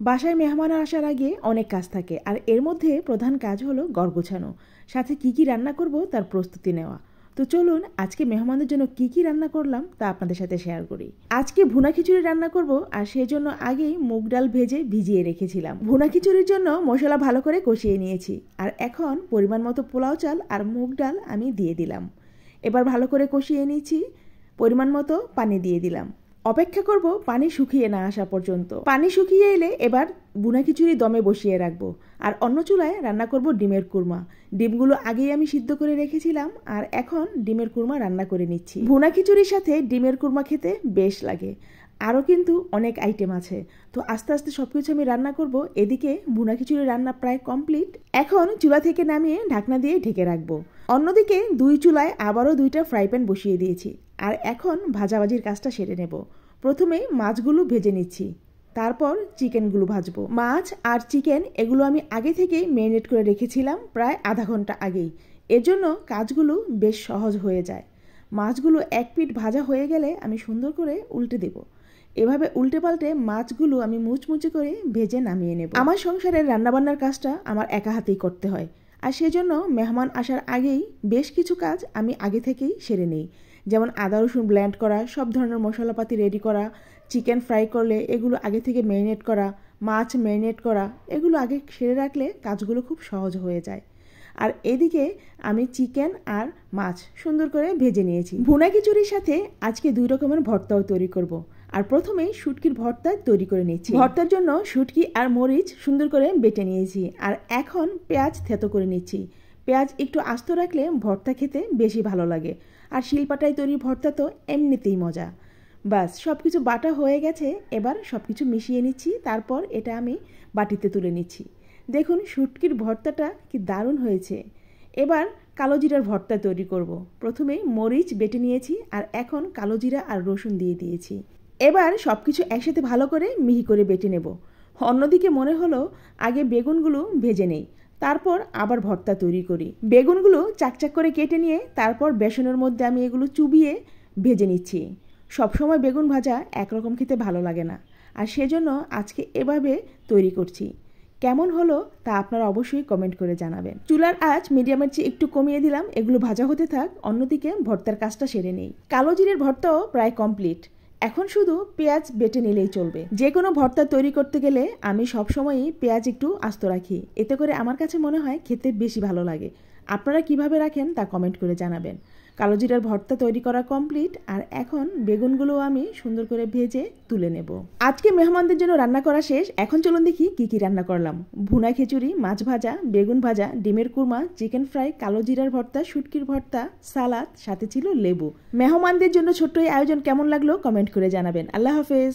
বাসায় মেহমান আসার আগে অনেক কাজ থাকে, আর এর মধ্যে প্রধান কাজ হলো ঘর গোছানো, সাথে কি কি রান্না করব তার প্রস্তুতি নেওয়া। তো চলুন আজকে মেহমানদের জন্য কি কি রান্না করলাম তা আপনাদের সাথে শেয়ার করি। আজকে ভুনা খিচুড়ি রান্না করব, আর সেই জন্য আগেই মুগ ডাল ভেজে ভিজিয়ে রেখেছিলাম। ভুনা খিচুড়ির জন্য মশলা ভালো করে কষিয়ে নিয়েছি, আর এখন পরিমাণ মতো পোলাও চাল আর মুগ ডাল আমি দিয়ে দিলাম। এবার ভালো করে কষিয়ে নিয়েছি, পরিমাণ মতো পানি দিয়ে দিলাম। অপেক্ষা করব পানি শুকিয়ে না আসা পর্যন্ত। পানি শুকিয়ে এলে এবার ভুনা খিচুড়ি দমে বসিয়ে রাখবো, আর অন্য চুলায় রান্না করব ডিমের কুরমা। ডিমগুলো আগেই আমি সিদ্ধ করে রেখেছিলাম, আর এখন ডিমের কুরমা রান্না করে নিচ্ছি। ভুনা খিচুড়ির সাথে ডিমের কুরমা খেতে বেশ লাগে। আরও কিন্তু অনেক আইটেম আছে, তো আস্তে আস্তে সবকিছু আমি রান্না করব। এদিকে ভুনা খিচুড়ি রান্না প্রায় কমপ্লিট। এখন চুলা থেকে নামিয়ে ঢাকনা দিয়ে ঢেকে রাখবো। অন্যদিকে দুই চুলায় আবারও দুইটা ফ্রাই প্যান বসিয়ে দিয়েছি, আর এখন ভাজাভাজির কাজটা সেরে নেব। প্রথমে মাছগুলো ভেজে নিচ্ছি, তারপর চিকেনগুলো ভাজবো। মাছ আর চিকেন এগুলো আমি আগে থেকেই ম্যারিনেট করে রেখেছিলাম প্রায় আধা ঘন্টা আগেই। এজন্য কাজগুলো বেশ সহজ হয়ে যায়। মাছগুলো এক পিঠ ভাজা হয়ে গেলে আমি সুন্দর করে উল্টে দেব। এভাবে উল্টে পাল্টে মাছগুলো আমি মুচমুচে করে ভেজে নামিয়ে নেব। আমার সংসারের রান্নাবান্নার কাজটা আমার একা হাতেই করতে হয়, আর সেজন্য মেহমান আসার আগেই বেশ কিছু কাজ আমি আগে থেকেই সেরে নেই। যেমন আদা রসুন ব্লেন্ড করা, সব ধরনের মশলাপাতি রেডি করা, চিকেন ফ্রাই করলে এগুলো আগে থেকে ম্যারিনেট করা, মাছ ম্যারিনেট করা, এগুলো আগে সেরে রাখলে কাজগুলো খুব সহজ হয়ে যায়। আর এদিকে আমি চিকেন আর মাছ সুন্দর করে ভেজে নিয়েছি। ভুনা খিচুড়ির সাথে আজকে দুই রকমের ভর্তাও তৈরি করব। আর প্রথমেই শুটকির ভর্তা তৈরি করে নিচ্ছি। ভর্তার জন্য শুটকি আর মরিচ সুন্দর করে বেটে নিয়েছি, আর এখন পেঁয়াজ থেতো করে নিচ্ছি। পেঁয়াজ একটু আস্ত রাখলে ভর্তা খেতে বেশি ভালো লাগে, আর শিলপাটায় তৈরি ভর্তা তো এমনিতেই মজা। বাস সব কিছু বাটা হয়ে গেছে, এবার সব কিছু মিশিয়ে নিচ্ছি, তারপর এটা আমি বাটিতে তুলে নিচ্ছি। দেখুন শুটকির ভর্তাটা কি দারুণ হয়েছে। এবার কালো জিরার ভর্তা তৈরি করব। প্রথমেই মরিচ বেটে নিয়েছি, আর এখন কালো জিরা আর রসুন দিয়ে দিয়েছি। এবার সব কিছু একসাথে ভালো করে মিহি করে বেটে নেব। অন্যদিকে মনে হলো আগে বেগুনগুলো ভেজে নেই, তারপর আবার ভর্তা তৈরি করি। বেগুনগুলো চাকচাক করে কেটে নিয়ে তারপর বেসনের মধ্যে আমি এগুলো চুবিয়ে ভেজে নিচ্ছি। সবসময় বেগুন ভাজা একরকম খেতে ভালো লাগে না, আর সেজন্য আজকে এভাবে তৈরি করছি। কেমন হলো তা আপনারা অবশ্যই কমেন্ট করে জানাবেন। চুলার আঁচ মিডিয়ামের চেয়ে একটু কমিয়ে দিলাম, এগুলো ভাজা হতে থাক। অন্যদিকে ভর্তার কাজটা সেরে নেই। কালো জিরের ভর্তাও প্রায় কমপ্লিট। এখন শুধু পেঁয়াজ বেটে নিলেই চলবে। যে কোনো ভর্তা তৈরি করতে গেলে আমি সবসময়ই পেঁয়াজ একটু আস্ত রাখি, এতে করে আমার কাছে মনে হয় খেতে বেশি ভালো লাগে। আপনারা কিভাবে রাখেন তা কমেন্ট করে জানাবেন। কালো জিরার ভর্তা তৈরি করা কমপ্লিট, আর এখন বেগুনগুলো আমি সুন্দর করে ভেজে তুলে নেব। আজকে মেহমানদের জন্য রান্না করা শেষ। এখন চলুন দেখি কি কি রান্না করলাম। ভুনা খিচুড়ি, মাছ ভাজা, বেগুন ভাজা, ডিমের কুরমা, চিকেন ফ্রাই, কালো জিরার ভর্তা, শুটকির ভর্তা, সালাদ, সাথে ছিল লেবু। মেহমানদের জন্য ছোট্ট এই আয়োজন কেমন লাগলো কমেন্ট করে জানাবেন। আল্লাহ হাফেজ।